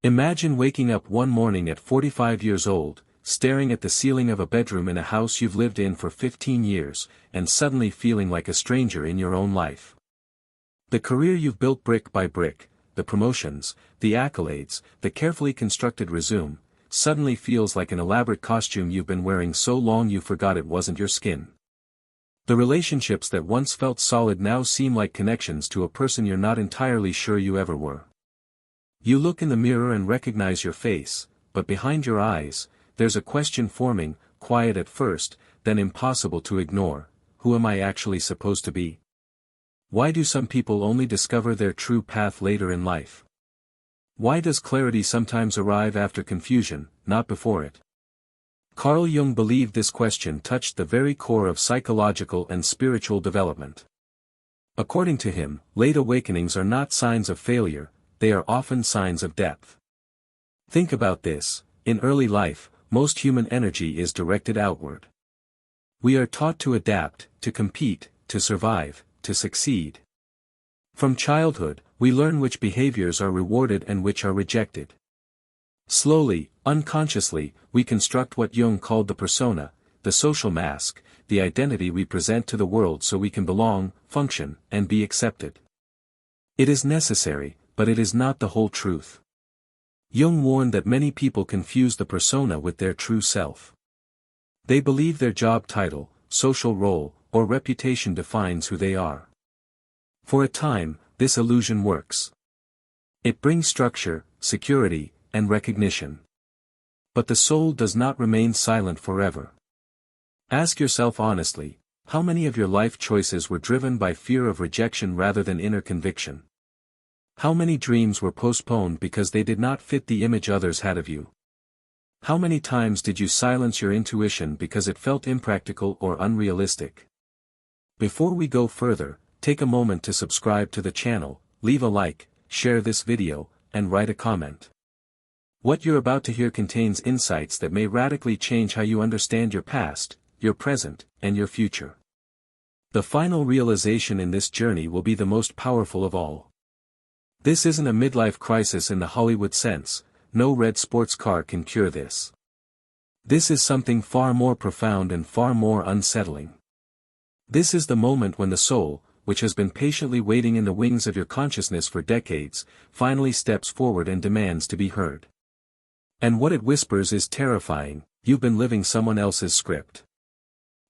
Imagine waking up one morning at 45 years old, staring at the ceiling of a bedroom in a house you've lived in for 15 years, and suddenly feeling like a stranger in your own life. The career you've built brick by brick, the promotions, the accolades, the carefully constructed resume, suddenly feels like an elaborate costume you've been wearing so long you forgot it wasn't your skin. The relationships that once felt solid now seem like connections to a person you're not entirely sure you ever were. You look in the mirror and recognize your face, but behind your eyes, there's a question forming, quiet at first, then impossible to ignore: who am I actually supposed to be? Why do some people only discover their true path later in life? Why does clarity sometimes arrive after confusion, not before it? Carl Jung believed this question touched the very core of psychological and spiritual development. According to him, late awakenings are not signs of failure, they are often signs of depth. Think about this: in early life, most human energy is directed outward. We are taught to adapt, to compete, to survive, to succeed. From childhood, we learn which behaviors are rewarded and which are rejected. Slowly, unconsciously, we construct what Jung called the persona, the social mask, the identity we present to the world so we can belong, function, and be accepted. It is necessary, but it is not the whole truth. Jung warned that many people confuse the persona with their true self. They believe their job title, social role, or reputation defines who they are. For a time, this illusion works. It brings structure, security, and recognition. But the soul does not remain silent forever. Ask yourself honestly, how many of your life choices were driven by fear of rejection rather than inner conviction? How many dreams were postponed because they did not fit the image others had of you? How many times did you silence your intuition because it felt impractical or unrealistic? Before we go further, take a moment to subscribe to the channel, leave a like, share this video, and write a comment. What you're about to hear contains insights that may radically change how you understand your past, your present, and your future. The final realization in this journey will be the most powerful of all. This isn't a midlife crisis in the Hollywood sense. No red sports car can cure this. This is something far more profound and far more unsettling. This is the moment when the soul, which has been patiently waiting in the wings of your consciousness for decades, finally steps forward and demands to be heard. And what it whispers is terrifying: you've been living someone else's script.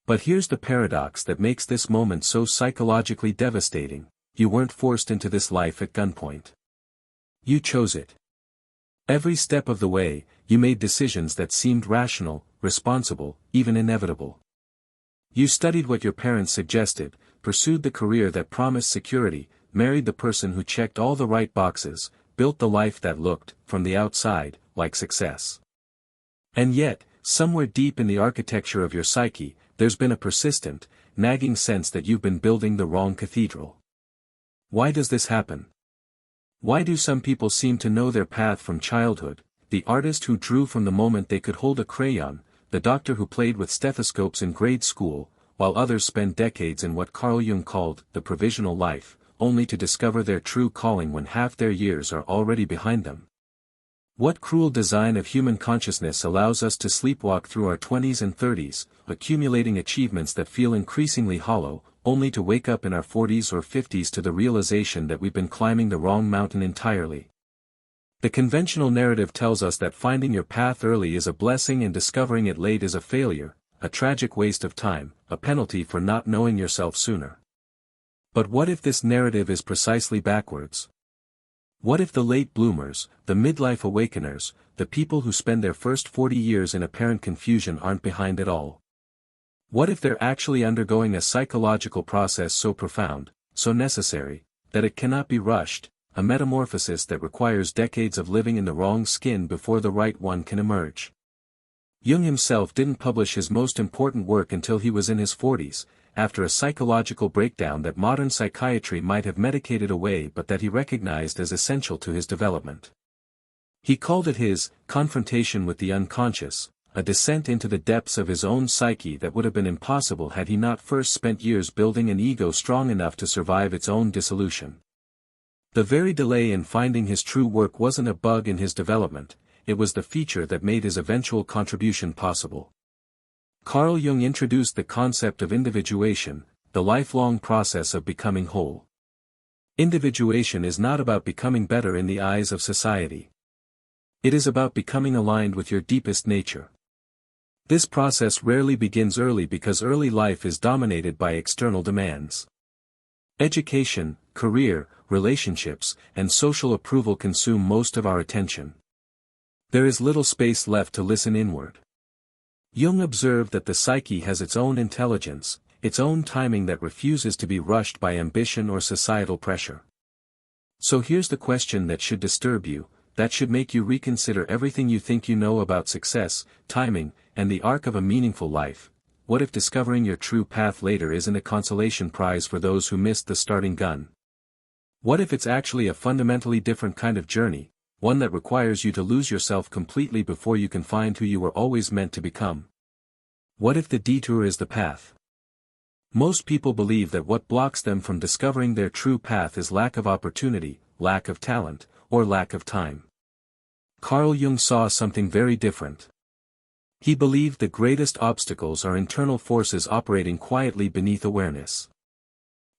But here's the paradox that makes this moment so psychologically devastating: you weren't forced into this life at gunpoint. You chose it. Every step of the way, you made decisions that seemed rational, responsible, even inevitable. You studied what your parents suggested, pursued the career that promised security, married the person who checked all the right boxes, built the life that looked, from the outside, like success. And yet, somewhere deep in the architecture of your psyche, there's been a persistent, nagging sense that you've been building the wrong cathedral. Why does this happen? Why do some people seem to know their path from childhood: the artist who drew from the moment they could hold a crayon, the doctor who played with stethoscopes in grade school, while others spend decades in what Carl Jung called the provisional life, only to discover their true calling when half their years are already behind them? What cruel design of human consciousness allows us to sleepwalk through our 20s and 30s, accumulating achievements that feel increasingly hollow, only to wake up in our 40s or 50s to the realization that we've been climbing the wrong mountain entirely? The conventional narrative tells us that finding your path early is a blessing and discovering it late is a failure, a tragic waste of time, a penalty for not knowing yourself sooner. But what if this narrative is precisely backwards? What if the late bloomers, the midlife awakeners, the people who spend their first 40 years in apparent confusion aren't behind at all? What if they're actually undergoing a psychological process so profound, so necessary, that it cannot be rushed, a metamorphosis that requires decades of living in the wrong skin before the right one can emerge? Jung himself didn't publish his most important work until he was in his 40s, after a psychological breakdown that modern psychiatry might have medicated away but that he recognized as essential to his development. He called it his confrontation with the unconscious, a descent into the depths of his own psyche that would have been impossible had he not first spent years building an ego strong enough to survive its own dissolution. The very delay in finding his true work wasn't a bug in his development, it was the feature that made his eventual contribution possible. Carl Jung introduced the concept of individuation, the lifelong process of becoming whole. Individuation is not about becoming better in the eyes of society. It is about becoming aligned with your deepest nature. This process rarely begins early because early life is dominated by external demands. Education, career, relationships, and social approval consume most of our attention. There is little space left to listen inward. Jung observed that the psyche has its own intelligence, its own timing that refuses to be rushed by ambition or societal pressure. So here's the question that should disturb you, that should make you reconsider everything you think you know about success, timing, and the arc of a meaningful life. What if discovering your true path later isn't a consolation prize for those who missed the starting gun? What if it's actually a fundamentally different kind of journey, one that requires you to lose yourself completely before you can find who you were always meant to become? What if the detour is the path? Most people believe that what blocks them from discovering their true path is lack of opportunity, lack of talent, or lack of time. Carl Jung saw something very different. He believed the greatest obstacles are internal forces operating quietly beneath awareness.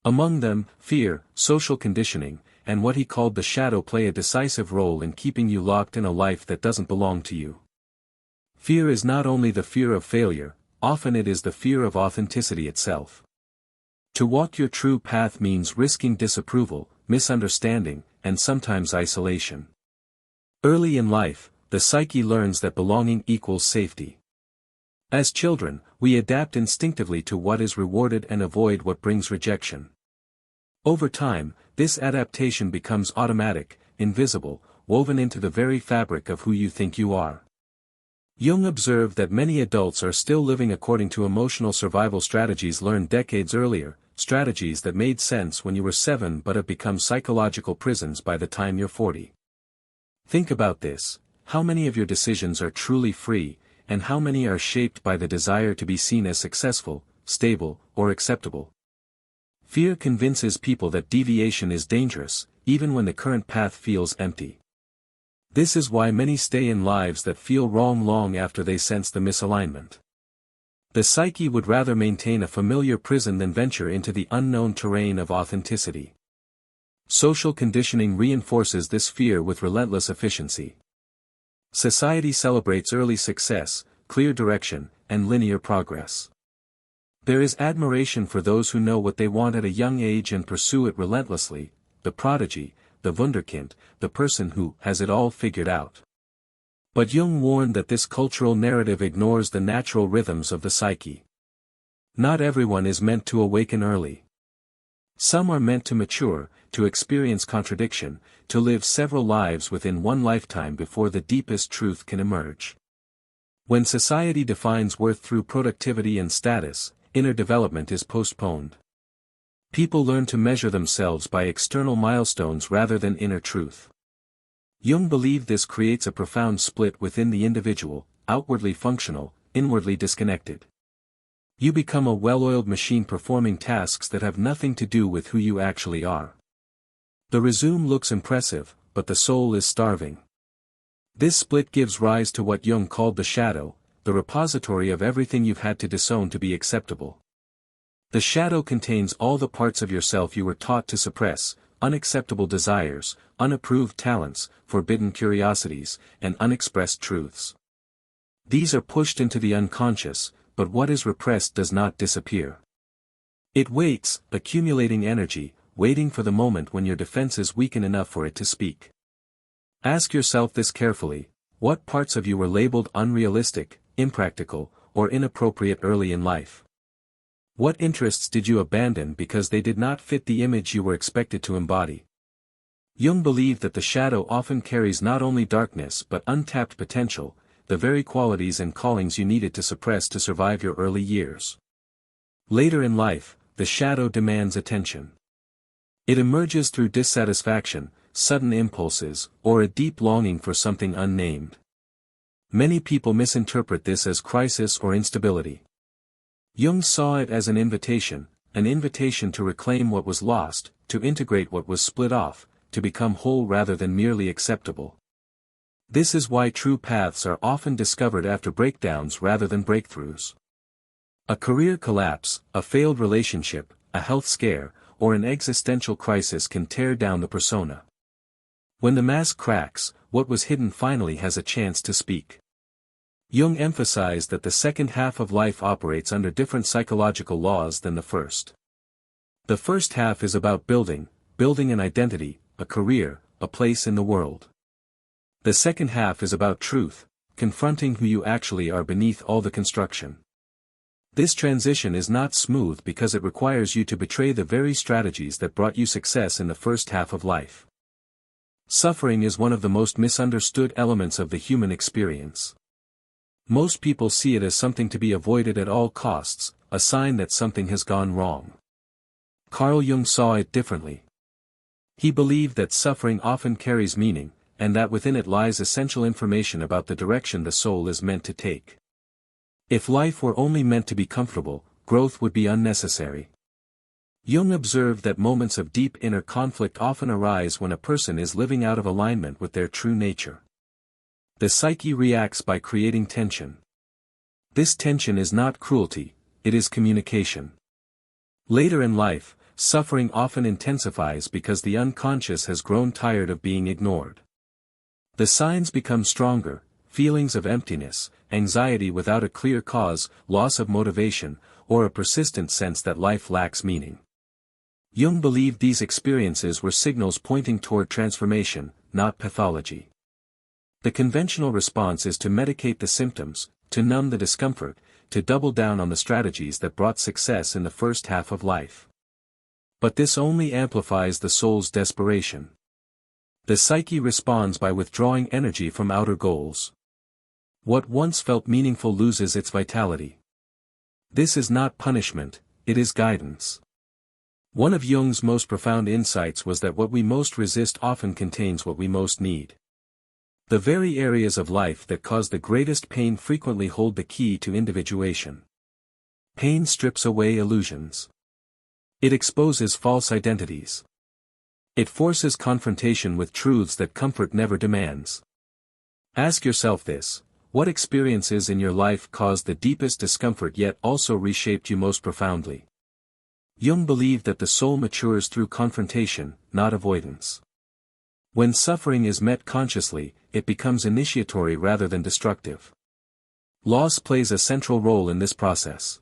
Among them, fear, social conditioning, and what he called the shadow play a decisive role in keeping you locked in a life that doesn't belong to you. Fear is not only the fear of failure, often it is the fear of authenticity itself. To walk your true path means risking disapproval, misunderstanding, and sometimes isolation. Early in life, the psyche learns that belonging equals safety. As children, we adapt instinctively to what is rewarded and avoid what brings rejection. Over time, this adaptation becomes automatic, invisible, woven into the very fabric of who you think you are. Jung observed that many adults are still living according to emotional survival strategies learned decades earlier, strategies that made sense when you were 7 but have become psychological prisons by the time you're 40. Think about this: how many of your decisions are truly free, and how many are shaped by the desire to be seen as successful, stable, or acceptable? Fear convinces people that deviation is dangerous, even when the current path feels empty. This is why many stay in lives that feel wrong long after they sense the misalignment. The psyche would rather maintain a familiar prison than venture into the unknown terrain of authenticity. Social conditioning reinforces this fear with relentless efficiency. Society celebrates early success, clear direction, and linear progress. There is admiration for those who know what they want at a young age and pursue it relentlessly: the prodigy, the wunderkind, the person who has it all figured out. But Jung warned that this cultural narrative ignores the natural rhythms of the psyche. Not everyone is meant to awaken early. Some are meant to mature, to experience contradiction, to live several lives within one lifetime before the deepest truth can emerge. When society defines worth through productivity and status, inner development is postponed. People learn to measure themselves by external milestones rather than inner truth. Jung believed this creates a profound split within the individual: outwardly functional, inwardly disconnected. You become a well-oiled machine performing tasks that have nothing to do with who you actually are. The resume looks impressive, but the soul is starving. This split gives rise to what Jung called the shadow, the repository of everything you've had to disown to be acceptable. The shadow contains all the parts of yourself you were taught to suppress: unacceptable desires, unapproved talents, forbidden curiosities, and unexpressed truths. These are pushed into the unconscious, but what is repressed does not disappear. It waits, accumulating energy, waiting for the moment when your defenses weaken enough for it to speak. Ask yourself this carefully: what parts of you were labeled unrealistic, impractical, or inappropriate early in life? What interests did you abandon because they did not fit the image you were expected to embody? Jung believed that the shadow often carries not only darkness but untapped potential, the very qualities and callings you needed to suppress to survive your early years. Later in life, the shadow demands attention. It emerges through dissatisfaction, sudden impulses, or a deep longing for something unnamed. Many people misinterpret this as crisis or instability. Jung saw it as an invitation to reclaim what was lost, to integrate what was split off, to become whole rather than merely acceptable. This is why true paths are often discovered after breakdowns rather than breakthroughs. A career collapse, a failed relationship, a health scare, or an existential crisis can tear down the persona. When the mask cracks, what was hidden finally has a chance to speak. Jung emphasized that the second half of life operates under different psychological laws than the first. The first half is about building an identity, a career, a place in the world. The second half is about truth, confronting who you actually are beneath all the construction. This transition is not smooth because it requires you to betray the very strategies that brought you success in the first half of life. Suffering is one of the most misunderstood elements of the human experience. Most people see it as something to be avoided at all costs, a sign that something has gone wrong. Carl Jung saw it differently. He believed that suffering often carries meaning, and that within it lies essential information about the direction the soul is meant to take. If life were only meant to be comfortable, growth would be unnecessary. Jung observed that moments of deep inner conflict often arise when a person is living out of alignment with their true nature. The psyche reacts by creating tension. This tension is not cruelty, it is communication. Later in life, suffering often intensifies because the unconscious has grown tired of being ignored. The signs become stronger: feelings of emptiness, anxiety without a clear cause, loss of motivation, or a persistent sense that life lacks meaning. Jung believed these experiences were signals pointing toward transformation, not pathology. The conventional response is to medicate the symptoms, to numb the discomfort, to double down on the strategies that brought success in the first half of life. But this only amplifies the soul's desperation. The psyche responds by withdrawing energy from outer goals. What once felt meaningful loses its vitality. This is not punishment, it is guidance. One of Jung's most profound insights was that what we most resist often contains what we most need. The very areas of life that cause the greatest pain frequently hold the key to individuation. Pain strips away illusions. It exposes false identities. It forces confrontation with truths that comfort never demands. Ask yourself this: what experiences in your life caused the deepest discomfort yet also reshaped you most profoundly? Jung believed that the soul matures through confrontation, not avoidance. When suffering is met consciously, it becomes initiatory rather than destructive. Loss plays a central role in this process.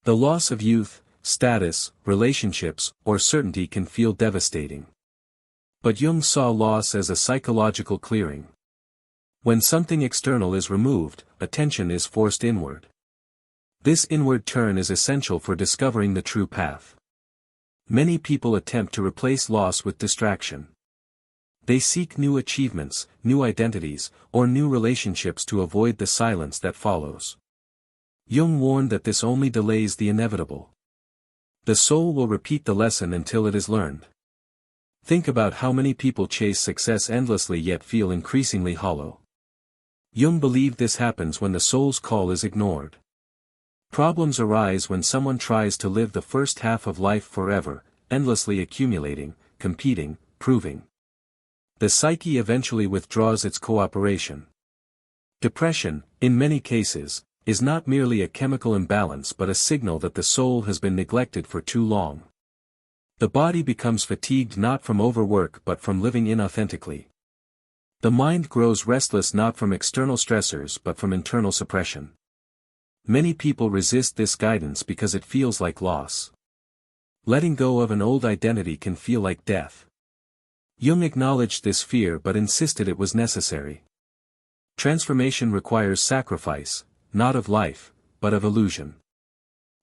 The loss of youth, status, relationships, or certainty can feel devastating. But Jung saw loss as a psychological clearing. When something external is removed, attention is forced inward. This inward turn is essential for discovering the true path. Many people attempt to replace loss with distraction. They seek new achievements, new identities, or new relationships to avoid the silence that follows. Jung warned that this only delays the inevitable. The soul will repeat the lesson until it is learned. Think about how many people chase success endlessly yet feel increasingly hollow. Jung believed this happens when the soul's call is ignored. Problems arise when someone tries to live the first half of life forever, endlessly accumulating, competing, proving. The psyche eventually withdraws its cooperation. Depression, in many cases, is not merely a chemical imbalance but a signal that the soul has been neglected for too long. The body becomes fatigued not from overwork but from living inauthentically. The mind grows restless not from external stressors but from internal suppression. Many people resist this guidance because it feels like loss. Letting go of an old identity can feel like death. Jung acknowledged this fear but insisted it was necessary. Transformation requires sacrifice, not of life, but of illusion.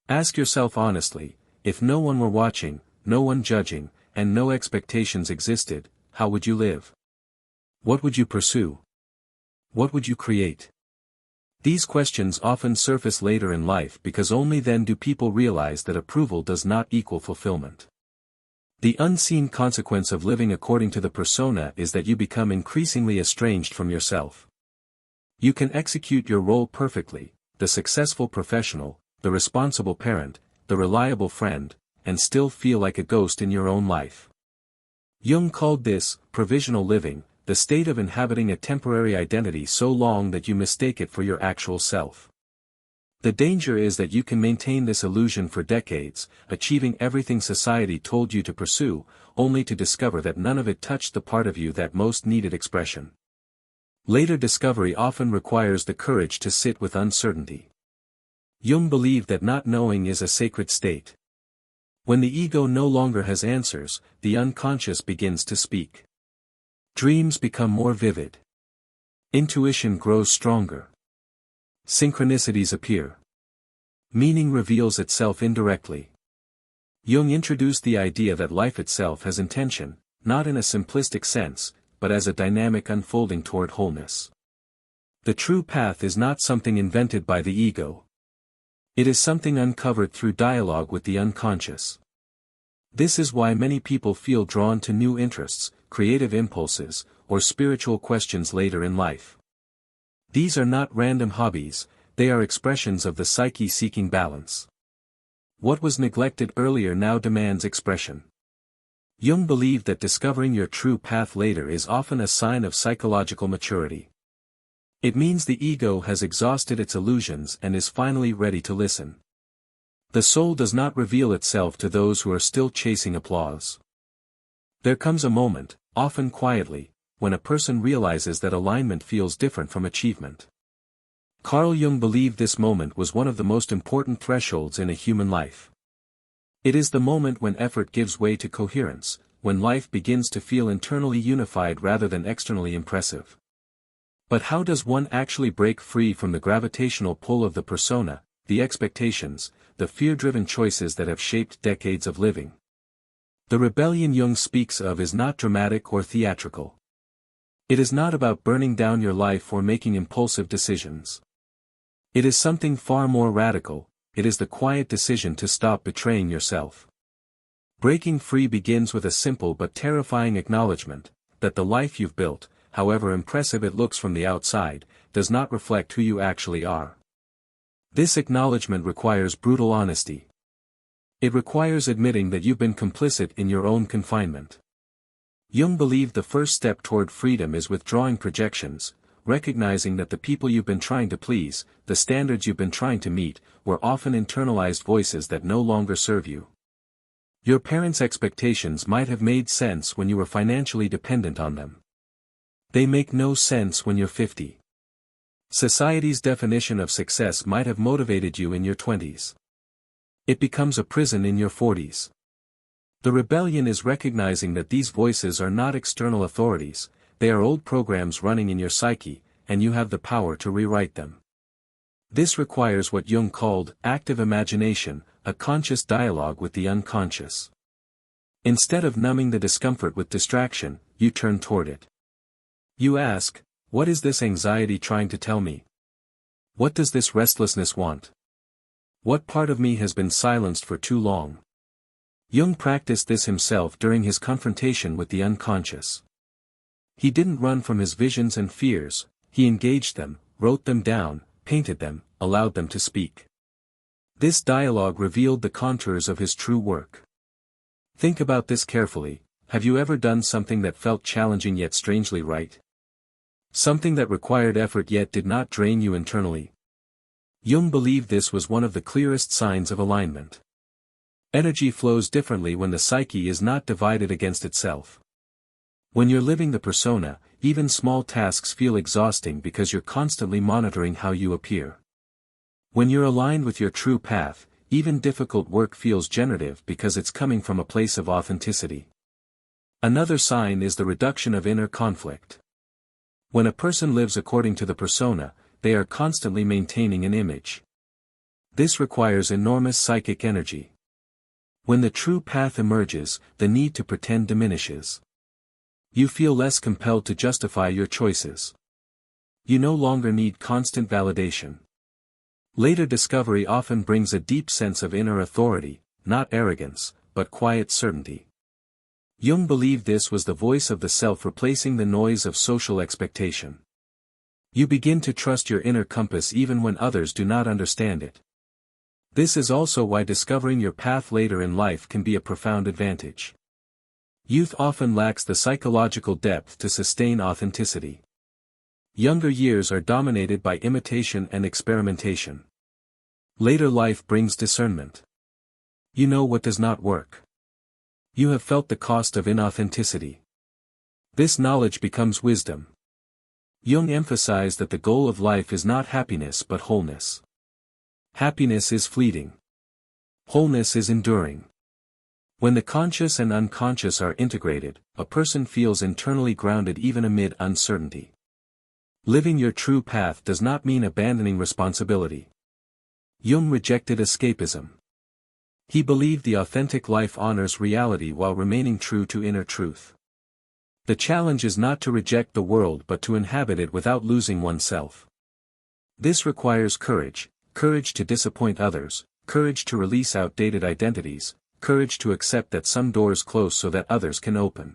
Ask yourself honestly, if no one were watching, no one judging, and no expectations existed, how would you live? What would you pursue? What would you create? These questions often surface later in life because only then do people realize that approval does not equal fulfillment. The unseen consequence of living according to the persona is that you become increasingly estranged from yourself. You can execute your role perfectly, the successful professional, the responsible parent, the reliable friend, and still feel like a ghost in your own life. Jung called this provisional living, the state of inhabiting a temporary identity so long that you mistake it for your actual self. The danger is that you can maintain this illusion for decades, achieving everything society told you to pursue, only to discover that none of it touched the part of you that most needed expression. Later discovery often requires the courage to sit with uncertainty. Jung believed that not knowing is a sacred state. When the ego no longer has answers, the unconscious begins to speak. Dreams become more vivid. Intuition grows stronger. Synchronicities appear. Meaning reveals itself indirectly. Jung introduced the idea that life itself has intention, not in a simplistic sense, but as a dynamic unfolding toward wholeness. The true path is not something invented by the ego. It is something uncovered through dialogue with the unconscious. This is why many people feel drawn to new interests, creative impulses, or spiritual questions later in life. These are not random hobbies, they are expressions of the psyche seeking balance. What was neglected earlier now demands expression. Jung believed that discovering your true path later is often a sign of psychological maturity. It means the ego has exhausted its illusions and is finally ready to listen. The soul does not reveal itself to those who are still chasing applause. There comes a moment, often quietly, when a person realizes that alignment feels different from achievement. Carl Jung believed this moment was one of the most important thresholds in a human life. It is the moment when effort gives way to coherence, when life begins to feel internally unified rather than externally impressive. But how does one actually break free from the gravitational pull of the persona, the expectations, the fear-driven choices that have shaped decades of living? The rebellion Jung speaks of is not dramatic or theatrical. It is not about burning down your life or making impulsive decisions. It is something far more radical. It is the quiet decision to stop betraying yourself. Breaking free begins with a simple but terrifying acknowledgement, that the life you've built, however impressive it looks from the outside, does not reflect who you actually are. This acknowledgement requires brutal honesty. It requires admitting that you've been complicit in your own confinement. Jung believed the first step toward freedom is withdrawing projections, recognizing that the people you've been trying to please, the standards you've been trying to meet, were often internalized voices that no longer serve you. Your parents' expectations might have made sense when you were financially dependent on them. They make no sense when you're 50. Society's definition of success might have motivated you in your 20s. It becomes a prison in your 40s. The rebellion is recognizing that these voices are not external authorities, they are old programs running in your psyche, and you have the power to rewrite them. This requires what Jung called active imagination, a conscious dialogue with the unconscious. Instead of numbing the discomfort with distraction, you turn toward it. You ask, what is this anxiety trying to tell me? What does this restlessness want? What part of me has been silenced for too long? Jung practiced this himself during his confrontation with the unconscious. He didn't run from his visions and fears, he engaged them, wrote them down, painted them, allowed them to speak. This dialogue revealed the contours of his true work. Think about this carefully. Have you ever done something that felt challenging yet strangely right? Something that required effort yet did not drain you internally? Jung believed this was one of the clearest signs of alignment. Energy flows differently when the psyche is not divided against itself. When you're living the persona, even small tasks feel exhausting because you're constantly monitoring how you appear. When you're aligned with your true path, even difficult work feels generative because it's coming from a place of authenticity. Another sign is the reduction of inner conflict. When a person lives according to the persona, they are constantly maintaining an image. This requires enormous psychic energy. When the true path emerges, the need to pretend diminishes. You feel less compelled to justify your choices. You no longer need constant validation. Later discovery often brings a deep sense of inner authority, not arrogance, but quiet certainty. Jung believed this was the voice of the self replacing the noise of social expectation. You begin to trust your inner compass even when others do not understand it. This is also why discovering your path later in life can be a profound advantage. Youth often lacks the psychological depth to sustain authenticity. Younger years are dominated by imitation and experimentation. Later life brings discernment. You know what does not work. You have felt the cost of inauthenticity. This knowledge becomes wisdom. Jung emphasized that the goal of life is not happiness but wholeness. Happiness is fleeting. Wholeness is enduring. When the conscious and unconscious are integrated, a person feels internally grounded even amid uncertainty. Living your true path does not mean abandoning responsibility. Jung rejected escapism. He believed the authentic life honors reality while remaining true to inner truth. The challenge is not to reject the world but to inhabit it without losing oneself. This requires courage, courage to disappoint others, courage to release outdated identities, courage to accept that some doors close so that others can open.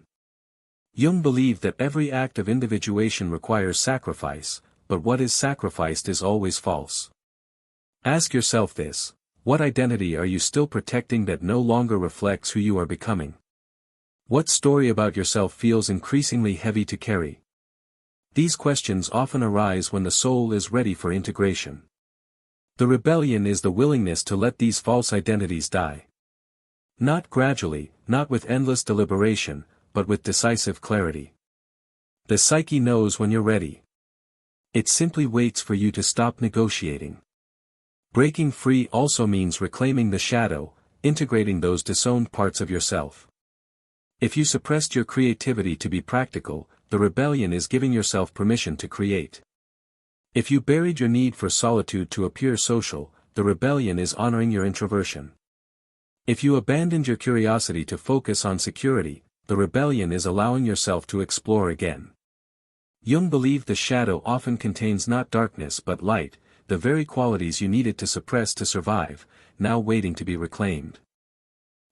Jung believed that every act of individuation requires sacrifice, but what is sacrificed is always false. Ask yourself this: what identity are you still protecting that no longer reflects who you are becoming? What story about yourself feels increasingly heavy to carry? These questions often arise when the soul is ready for integration. The rebellion is the willingness to let these false identities die. Not gradually, not with endless deliberation, but with decisive clarity. The psyche knows when you're ready. It simply waits for you to stop negotiating. Breaking free also means reclaiming the shadow, integrating those disowned parts of yourself. If you suppressed your creativity to be practical, the rebellion is giving yourself permission to create. If you buried your need for solitude to appear social, the rebellion is honoring your introversion. If you abandoned your curiosity to focus on security, the rebellion is allowing yourself to explore again. Jung believed the shadow often contains not darkness but light, the very qualities you needed to suppress to survive, now waiting to be reclaimed.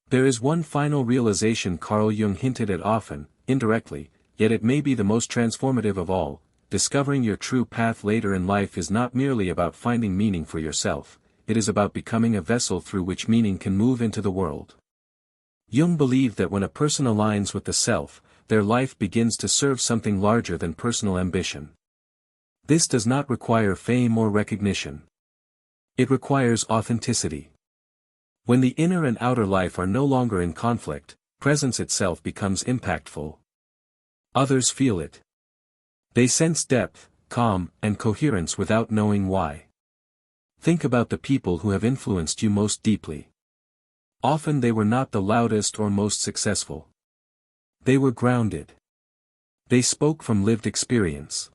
There is one final realization Carl Jung hinted at often, indirectly, yet it may be the most transformative of all: discovering your true path later in life is not merely about finding meaning for yourself, it is about becoming a vessel through which meaning can move into the world. Jung believed that when a person aligns with the self, their life begins to serve something larger than personal ambition. This does not require fame or recognition. It requires authenticity. When the inner and outer life are no longer in conflict, presence itself becomes impactful. Others feel it. They sense depth, calm, and coherence without knowing why. Think about the people who have influenced you most deeply. Often they were not the loudest or most successful. They were grounded. They spoke from lived experience.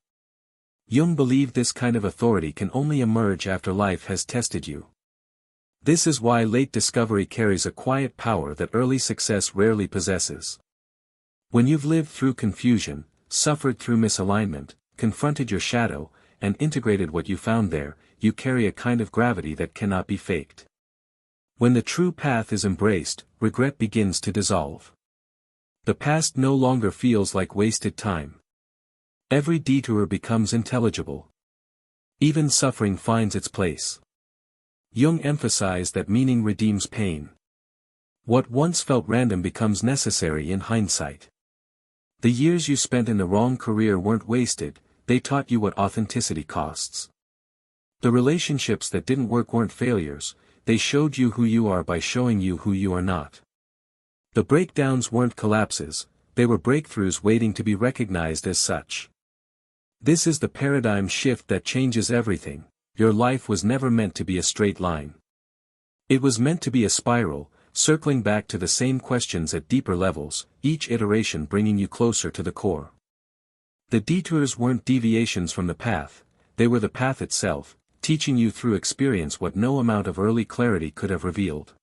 Jung believed this kind of authority can only emerge after life has tested you. This is why late discovery carries a quiet power that early success rarely possesses. When you've lived through confusion, suffered through misalignment, confronted your shadow, and integrated what you found there, you carry a kind of gravity that cannot be faked. When the true path is embraced, regret begins to dissolve. The past no longer feels like wasted time. Every detour becomes intelligible. Even suffering finds its place. Jung emphasized that meaning redeems pain. What once felt random becomes necessary in hindsight. The years you spent in the wrong career weren't wasted, they taught you what authenticity costs. The relationships that didn't work weren't failures, they showed you who you are by showing you who you are not. The breakdowns weren't collapses, they were breakthroughs waiting to be recognized as such. This is the paradigm shift that changes everything. Your life was never meant to be a straight line. It was meant to be a spiral, circling back to the same questions at deeper levels, each iteration bringing you closer to the core. The detours weren't deviations from the path, they were the path itself, teaching you through experience what no amount of early clarity could have revealed.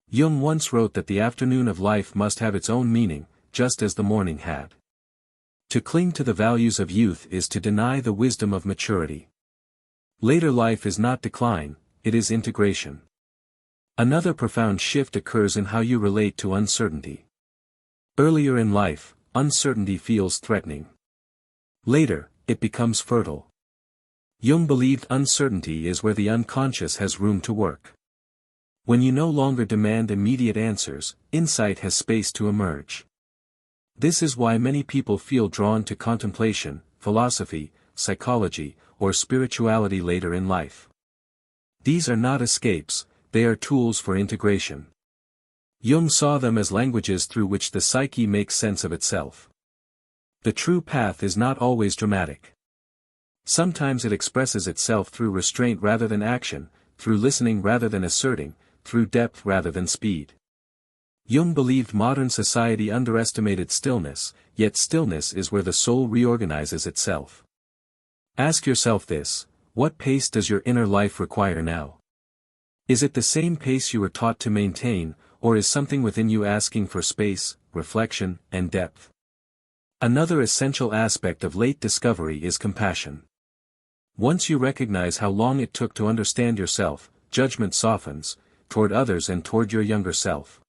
Jung once wrote that the afternoon of life must have its own meaning, just as the morning had. To cling to the values of youth is to deny the wisdom of maturity. Later life is not decline, it is integration. Another profound shift occurs in how you relate to uncertainty. Earlier in life, uncertainty feels threatening. Later, it becomes fertile. Jung believed uncertainty is where the unconscious has room to work. When you no longer demand immediate answers, insight has space to emerge. This is why many people feel drawn to contemplation, philosophy, psychology, or spirituality later in life. These are not escapes, they are tools for integration. Jung saw them as languages through which the psyche makes sense of itself. The true path is not always dramatic. Sometimes it expresses itself through restraint rather than action, through listening rather than asserting, through depth rather than speed. Jung believed modern society underestimated stillness, yet stillness is where the soul reorganizes itself. Ask yourself this: what pace does your inner life require now? Is it the same pace you were taught to maintain, or is something within you asking for space, reflection, and depth? Another essential aspect of late discovery is compassion. Once you recognize how long it took to understand yourself, judgment softens, toward others and toward your younger self.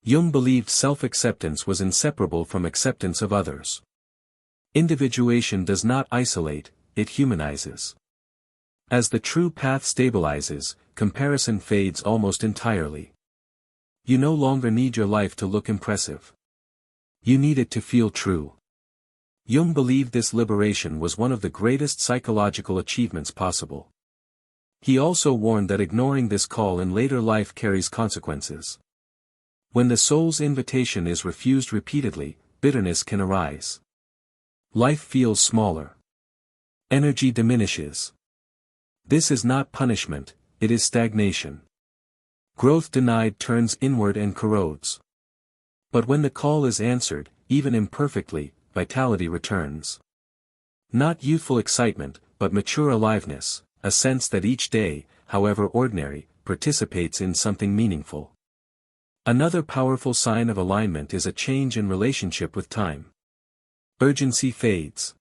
Jung believed self-acceptance was inseparable from acceptance of others. Individuation does not isolate, it humanizes. As the true path stabilizes, comparison fades almost entirely. You no longer need your life to look impressive. You need it to feel true. Jung believed this liberation was one of the greatest psychological achievements possible. He also warned that ignoring this call in later life carries consequences. When the soul's invitation is refused repeatedly, bitterness can arise. Life feels smaller. Energy diminishes. This is not punishment, it is stagnation. Growth denied turns inward and corrodes. But when the call is answered, even imperfectly, vitality returns. Not youthful excitement, but mature aliveness, a sense that each day, however ordinary, participates in something meaningful. Another powerful sign of alignment is a change in relationship with time. Urgency fades.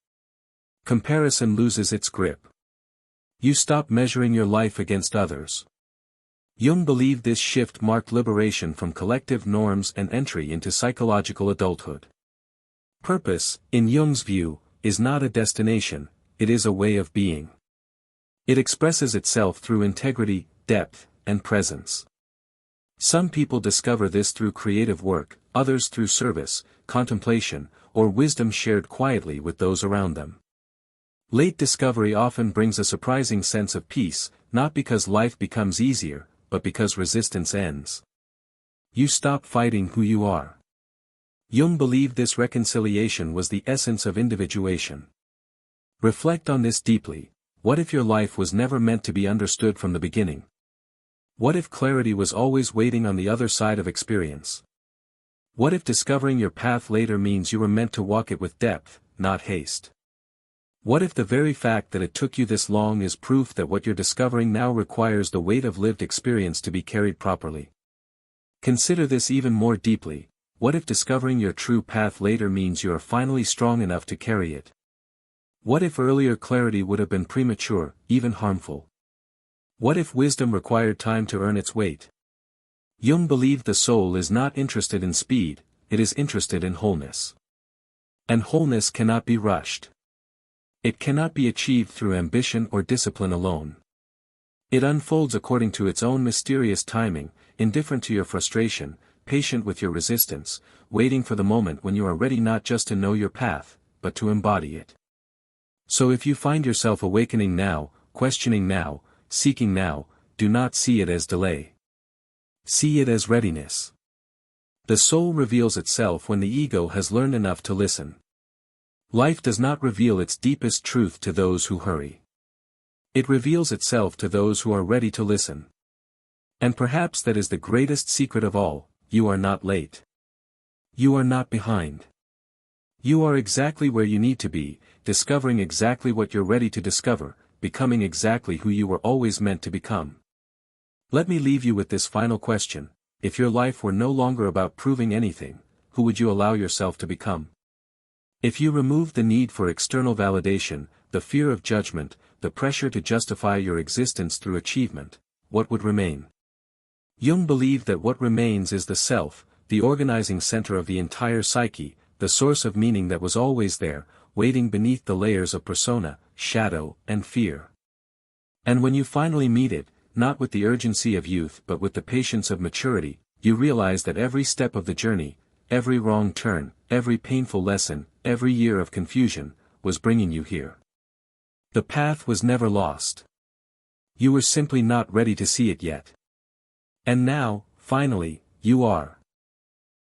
Comparison loses its grip. You stop measuring your life against others. Jung believed this shift marked liberation from collective norms and entry into psychological adulthood. Purpose, in Jung's view, is not a destination, it is a way of being. It expresses itself through integrity, depth, and presence. Some people discover this through creative work, others through service, contemplation, or wisdom shared quietly with those around them. Late discovery often brings a surprising sense of peace, not because life becomes easier, but because resistance ends. You stop fighting who you are. Jung believed this reconciliation was the essence of individuation. Reflect on this deeply. What if your life was never meant to be understood from the beginning? What if clarity was always waiting on the other side of experience? What if discovering your path later means you were meant to walk it with depth, not haste? What if the very fact that it took you this long is proof that what you're discovering now requires the weight of lived experience to be carried properly? Consider this even more deeply. What if discovering your true path later means you are finally strong enough to carry it? What if earlier clarity would have been premature, even harmful? What if wisdom required time to earn its weight? Jung believed the soul is not interested in speed, it is interested in wholeness. And wholeness cannot be rushed. It cannot be achieved through ambition or discipline alone. It unfolds according to its own mysterious timing, indifferent to your frustration, patient with your resistance, waiting for the moment when you are ready not just to know your path, but to embody it. So if you find yourself awakening now, questioning now, seeking now, do not see it as delay. See it as readiness. The soul reveals itself when the ego has learned enough to listen. Life does not reveal its deepest truth to those who hurry. It reveals itself to those who are ready to listen. And perhaps that is the greatest secret of all: you are not late. You are not behind. You are exactly where you need to be, discovering exactly what you're ready to discover, becoming exactly who you were always meant to become. Let me leave you with this final question: if your life were no longer about proving anything, who would you allow yourself to become? If you removed the need for external validation, the fear of judgment, the pressure to justify your existence through achievement, what would remain? Jung believed that what remains is the self, the organizing center of the entire psyche, the source of meaning that was always there, waiting beneath the layers of persona, shadow, and fear. And when you finally meet it, not with the urgency of youth but with the patience of maturity, you realize that every step of the journey, every wrong turn, every painful lesson, every year of confusion, was bringing you here. The path was never lost. You were simply not ready to see it yet. And now, finally, you are.